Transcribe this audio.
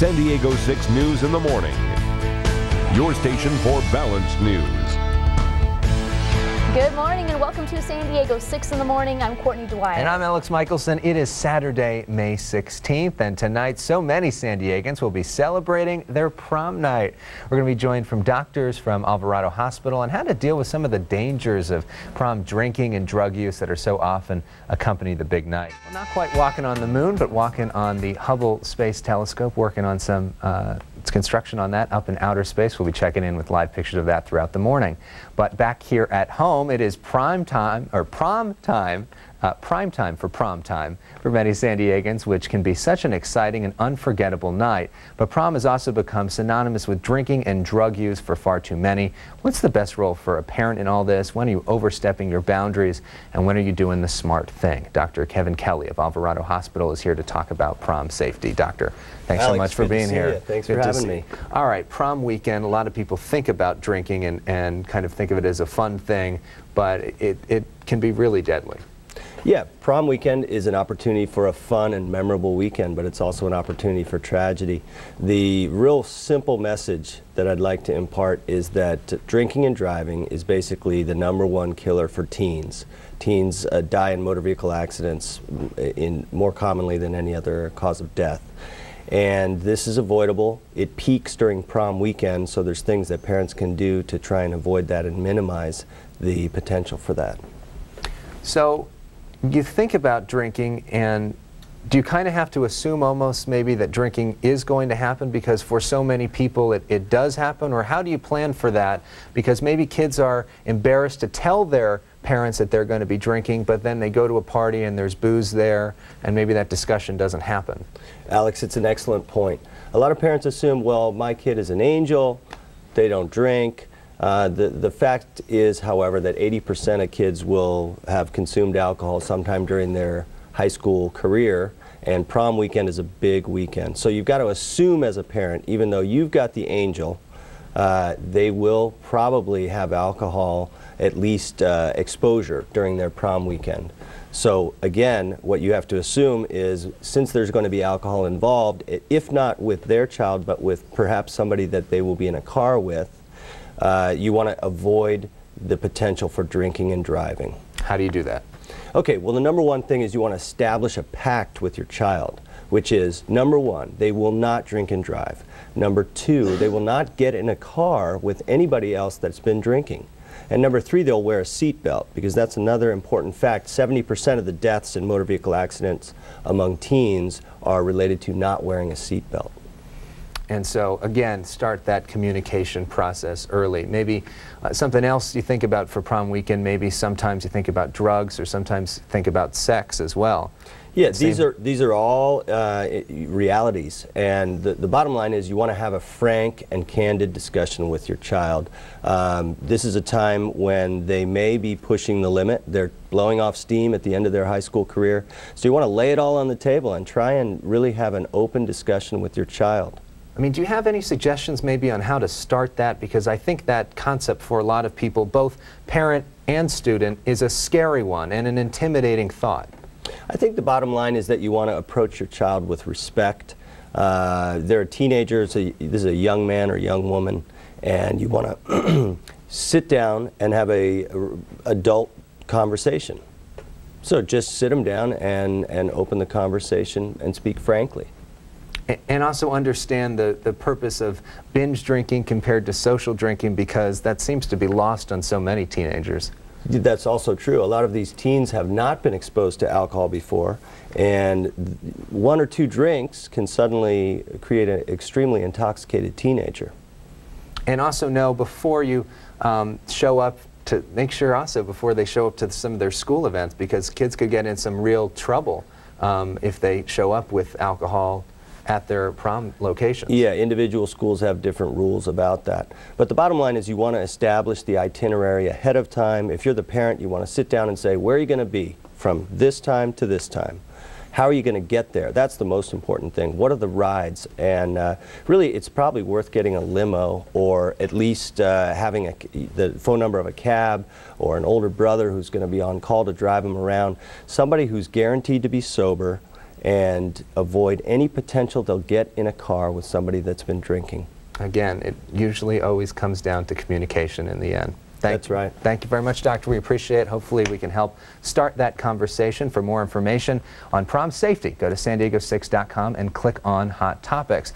San Diego 6 News in the Morning. Your station for balanced news. Good morning and welcome to San Diego 6 in the Morning. I'm Courtney Dwyer. And I'm Alex Michelson. It is Saturday, May 16th, and tonight so many San Diegans will be celebrating their prom night. We're going to be joined from doctors from Alvarado Hospital on how to deal with some of the dangers of prom drinking and drug use that are so often accompany the big night. Well, not quite walking on the moon, but walking on the Hubble Space Telescope, working on some construction on that up in outer space. We'll be checking in with live pictures of that throughout the morning. But back here at home, it is prime time for prom time for many San Diegans, which can be such an exciting and unforgettable night. But prom has also become synonymous with drinking and drug use for far too many. What's the best role for a parent in all this? When are you overstepping your boundaries? And when are you doing the smart thing? Dr. Kevin Kelly of Alvarado Hospital is here to talk about prom safety. Doctor, thanks so much for being here. Thanks for having me. All right, prom weekend, a lot of people think about drinking and kind of think of it as a fun thing, but it can be really deadly. Yeah, prom weekend is an opportunity for a fun and memorable weekend, but it's also an opportunity for tragedy. The real simple message that I'd like to impart is that drinking and driving is basically the #1 killer for teens. Teens die in motor vehicle accidents more commonly than any other cause of death. And this is avoidable. It peaks during prom weekend, so there's things that parents can do to try and avoid that and minimize the potential for that. So you think about drinking, and do you kind of have to assume almost maybe that drinking is going to happen because for so many people it does happen? Or how do you plan for that? Because maybe kids are embarrassed to tell their parents that they're going to be drinking, but then they go to a party and there's booze there, and maybe that discussion doesn't happen. Alex, it's an excellent point. A lot of parents assume, well, my kid is an angel, they don't drink. The fact is, however, that 80% of kids will have consumed alcohol sometime during their high school career, and prom weekend is a big weekend. So you've got to assume as a parent, even though you've got the angel, they will probably have alcohol, at least exposure, during their prom weekend. So again, what you have to assume is, since there's going to be alcohol involved, if not with their child, but with perhaps somebody that they will be in a car with, you want to avoid the potential for drinking and driving. How do you do that? Okay, well, the #1 thing is you want to establish a pact with your child, which is, #1, they will not drink and drive. #2, they will not get in a car with anybody else that's been drinking. And #3, they'll wear a seatbelt, because that's another important fact. 70% of the deaths in motor vehicle accidents among teens are related to not wearing a seatbelt. And so, again, start that communication process early. Maybe something else you think about for prom weekend, maybe sometimes you think about drugs, or sometimes think about sex as well. Yeah, these are all realities, and the bottom line is you want to have a frank and candid discussion with your child. This is a time when they may be pushing the limit. They're blowing off steam at the end of their high school career. So you want to lay it all on the table and try and really have an open discussion with your child. I mean, do you have any suggestions maybe on how to start that? Because I think that concept for a lot of people, both parent and student, is a scary one and an intimidating thought. I think the bottom line is that you want to approach your child with respect. They're teenagers, this is a young man or young woman, and you want to sit down and have a adult conversation. So just sit them down and open the conversation and speak frankly. And also understand the purpose of binge drinking compared to social drinking, because that seems to be lost on so many teenagers. That's also true. A lot of these teens have not been exposed to alcohol before, and 1 or 2 drinks can suddenly create an extremely intoxicated teenager. And also know before you show up, to make sure also before they show up to some of their school events, because kids could get in some real trouble if they show up with alcohol at their prom locations. Yeah, individual schools have different rules about that. But the bottom line is you want to establish the itinerary ahead of time. If you're the parent, you want to sit down and say, where are you going to be from this time to this time? How are you going to get there? That's the most important thing. What are the rides? And really, it's probably worth getting a limo, or at least having the phone number of a cab, or an older brother who's going to be on call to drive them around. Somebody who's guaranteed to be sober and avoid any potential they'll get in a car with somebody that's been drinking. Again, it usually always comes down to communication in the end. That's right. Thank you very much, Doctor. We appreciate it. Hopefully we can help start that conversation. For more information on prom safety, go to san diego6.com and click on Hot Topics.